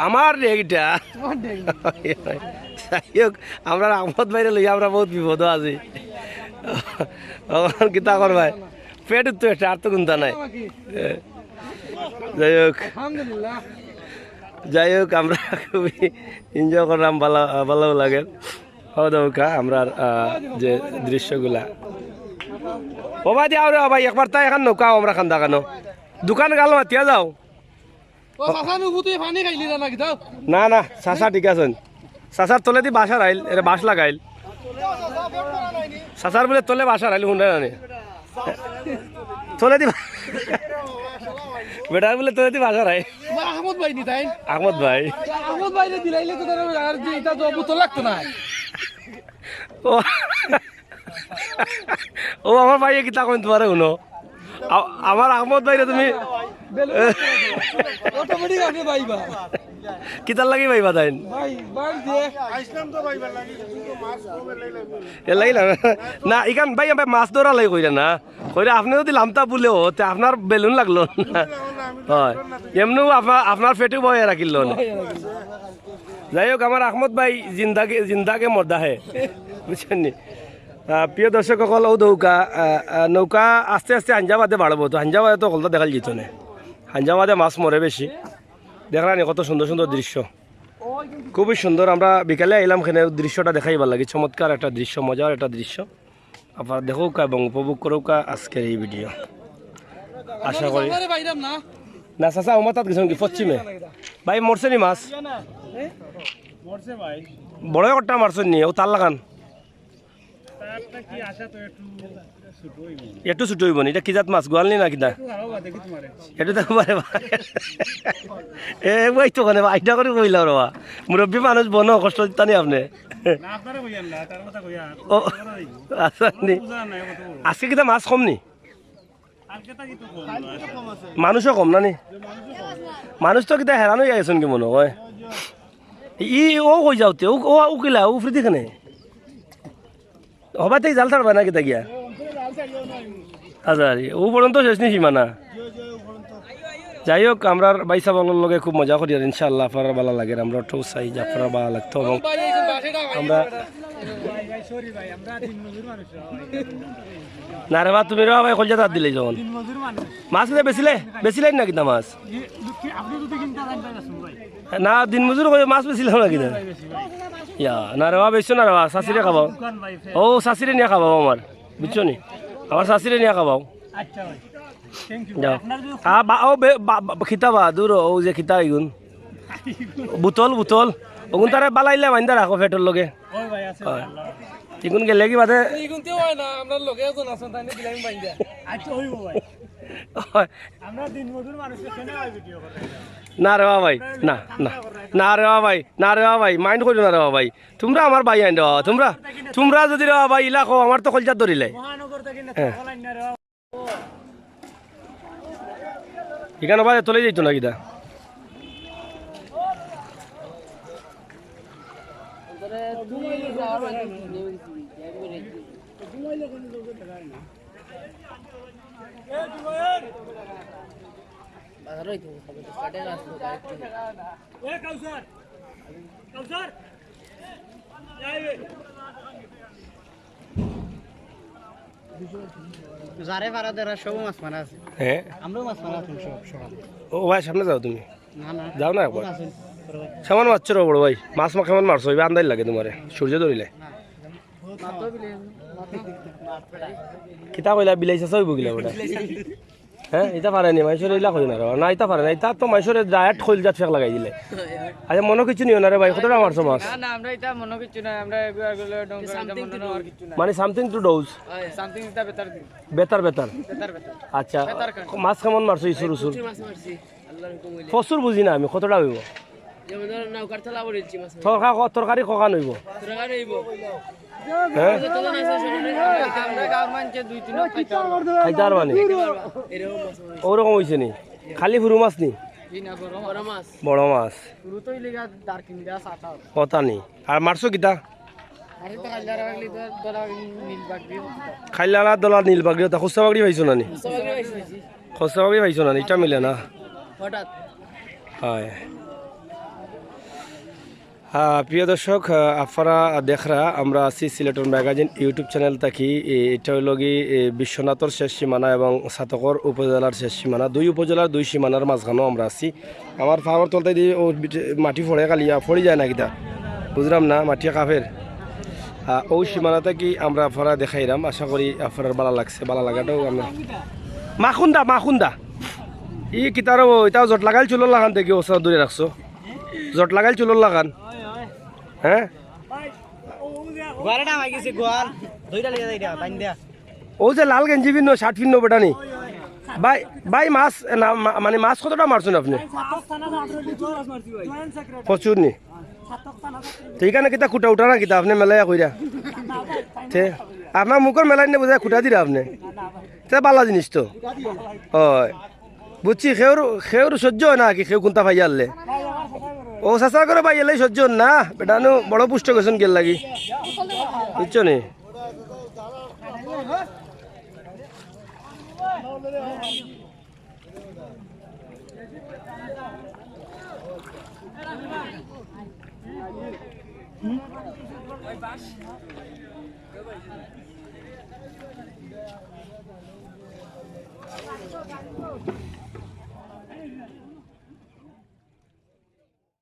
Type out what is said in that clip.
আমার এটা যাই হোক আমরা আহমদ ভাইরে লই আমরা বহুত বিপদ আছি কিতা করবাই পেট তো একটা আর তো গুনতা নাই যাই হোক আমরা খুবই এনজয় করলাম ভালো ভালো লাগে খাওয়া দাওয়া আমরা যে দৃশ্যগুলা ও ভাই দিও রে ভাই একবার তাই এখন নৌকাও আমরা খান্দা কেন দোকান গাল মাতিয়া যাও না না চাচা ঠিক আছেন চাচার তলে দি বাসার আইল এটা বাস লাগাইল চাচার বলে তলে বাসার আইল শুনে জানে তলে দি বেটার বলে তলে দি বাসার আইল আহমদ ভাই নি তাই আহমদ ভাই আহমদ ভাই দিলাইলে তো আর যে এটা তো বোতল লাগতো না ও ও আমার ভাই কিতা কইতে পারে শুনো আমার আহমদ ভাইরে তুমি অটোমেটিক আপনি ভাইবা কিতার লাগি ভাইবা তাইন ভাই বাই দিয়ে আইসলাম তো ভাই লাগি কিন্তু মাছ কমে লাইলে এ লাইলা না ইকান ভাই আমি মাছ ধরা লাই কইরা না কইরা আপনি যদি লামতা বলেও তে আপনার বেলুন লাগলো না হয় এমনিও আপনার পেটে বয়ে রাখিল না যাই হোক আমার আহমদ ভাই জিন্দাকে মর্দা হে বুঝছেন নি প্রিয় দর্শক সকল ও নৌকা নৌকা আস্তে আস্তে হাঞ্জাবাদে বাড়বো তো হাঞ্জাবাদে তো কলতা দেখাল যেত না হাঞ্জাবাদে মাছ মরে বেশি দেখলাম কত সুন্দর সুন্দর দৃশ্য খুবই সুন্দর আমরা বিকালে এলাম এখানে দৃশ্যটা দেখাই ভালো লাগে চমৎকার একটা দৃশ্য মজার একটা দৃশ্য আপনারা দেখুক এবং উপভোগ করুক আজকের এই ভিডিও আশা করি না চাচা আমার তাত গেছেন কি পশ্চিমে ভাই মরছে নি মাছ বড় একটা মারছেন নি ও তার লাগান একটু ছুটো হইব নি এটা কি জাত মাছ গোয়াল নি না কিনা এটা দেখো পারে এ ওই তো ওখানে আইটা করে কইলাম রা মুরব্বী মানুষ বন কষ্ট দিতানি আপনি ও আচ্ছা নি আজকে কিটা মাছ কম নি মানুষও কম না নি মানুষ তো কিটা হেরান হয়ে গেছেন কি মনে হয় ই ও কই যাওতে ও উকিলা ও ফ্রি দেখে হবাতে জাল ছাড়বা না কিতা গিয়া আচ্ছা ও পর্যন্ত শেষ নি সীমানা যাই হোক আমরা বাইসা বলার লগে খুব মজা করি আর ইনশাআল্লাহ আপনারা ভালো লাগে আমরা তো চাই যে আপনারা ভালো লাগতো এবং আমরা না রে বা তুমি রে ভাই কলজা তার দিলে যখন মাছ কিনা বেচিলাই না কিনা মাছ না দিন মজুর মাছ বেচিলাম না কিনা ইয়া না রে বা বেচছো না রে বা শাশিরে খাবাও ও শাশিরে নিয়ে খাবাও আমার বুঝছো নি আমার শাশিরে নিয়ে খাবাও খিতাবা দূর ও যে খিতা এগুন বুতল ওগুন তারা বালাইলে মাইন্দা রাখো ফেটর লগে ইগুন গেলে কি বাদে না রে ভাই না না না রে ভাই না রে ভাই মাইন্ড করিও না রে ভাই তোমরা আমার ভাই আইন তোমরা যদি রে ভাই ইলা কো আমার তো কলজাত ধরিলে এখানে বাজে চলে যাইতো না কিটা যারে ভাড়া দেরা সব মাছ মারা আছে হ্যাঁ আমরাও মাছ মারা তুমি সব ও ভাই সামনে যাও তুমি না না যাও না একবার সামান মারছো বড় ভাই মাছ মা কেমন মারছো এবার আন্দাজ লাগে তোমার সূর্য ধরিলে কিতা কইলা বিলাইছা সব বগিলা ওটা হ্যাঁ এটা পারে নি মাইশরে ইলা কই না না এটা পারে না এটা তো মাইশরে ডায়েট খইল জাত ফেক লাগাই দিলে আচ্ছা মনে কিছু নিও না রে ভাই কতটা মারছো মাছ না আমরা এটা মনে কিছু না আমরা এগুলা গলে ডঙ্গা এটা মনে আর কিছু না মানে সামথিং টু ডোজ সামথিং এটা বেটার বেতার আচ্ছা মাছ কেমন মারছো ইসুর উসুর মাছ মারছি আল্লাহর হুকুম হইলে ফসুর বুঝি না আমি কতটা হইব যেমন ধর নাও কাটলা বলেছি মাছ তরকারি কখান হইব তরকারি হইব হ্যাঁ আমরা গাঁর মানছে দুই তিন খাইতে আর মানে এরকম মাছ ওরকম হইছে নি খালি ফুরু মাছ নি বিনা বড় মাছ বড় মাছ পুরো তো ইলিগা দারকিন দেয়া সাতা কথা নি আর মারছো কিতা আরে তো খাইলা রাখলি তো দলা নীল বাগদি খাইলা দলা নীল বাগড়ি তা খুচরা বাগড়ি পাইছো না নি সবাই পাইছি খুচরা বাগড়ি পাইছো না নি এটা মিলে না হঠাৎ হয় প্রিয় দর্শক, আপনারা দেখরা আমরা আছি সিলেটর ম্যাগাজিন ইউটিউব চ্যানেল থাকি। এটা হইল কি বিশ্বনাথর শেষ সীমানা এবং সাতকর উপজেলার শেষ সীমানা, দুই উপজেলার দুই সীমানার মাঝখানেও আমরা আছি। আমার ফাওয়ার তলতে দিয়ে ও মাটি ফড়ে কালিয়া ফড়ি যায় না কিতা বুঝলাম না, মাটি কাফের ওই সীমানা থেকে আমরা আপনারা দেখাইলাম। আশা করি আপনার ভালো লাগছে, ভালো লাগাটাও আমরা মাখুন্দা ই কিতারও এটাও জট লাগাইল চুলোর লাগান থেকে ওসব দূরে রাখছো, জট লাগাইল চুলোর লাগান। হ্যাঁ গোয়ালটা মাই গেছে গোয়াল দুইটা লেগে যাই দিয়া বাইন দিয়া ও যে লাল গেঞ্জি ভিন্ন শার্ট ভিন্ন বেটানি ভাই ভাই মাছ না মানে মাছ কতটা মারছেন আপনি? প্রচুর নি ঠিক আছে কিতা খুঁটা উঠা না কিতা আপনি মেলাইয়া কইরা আপনার মুখের মেলাই নে বোঝায় খুঁটা দিরা আপনি তে বালা জিনিস তো হয় বুঝছি। খেউর সহ্য হয় না কি খেউ কোনটা ভাই আনলে ও চাচা করে ভাই এলাই সহ্য হন না বেটানো বড় পুষ্ট গেছেন গেল লাগি বুঝছো নি।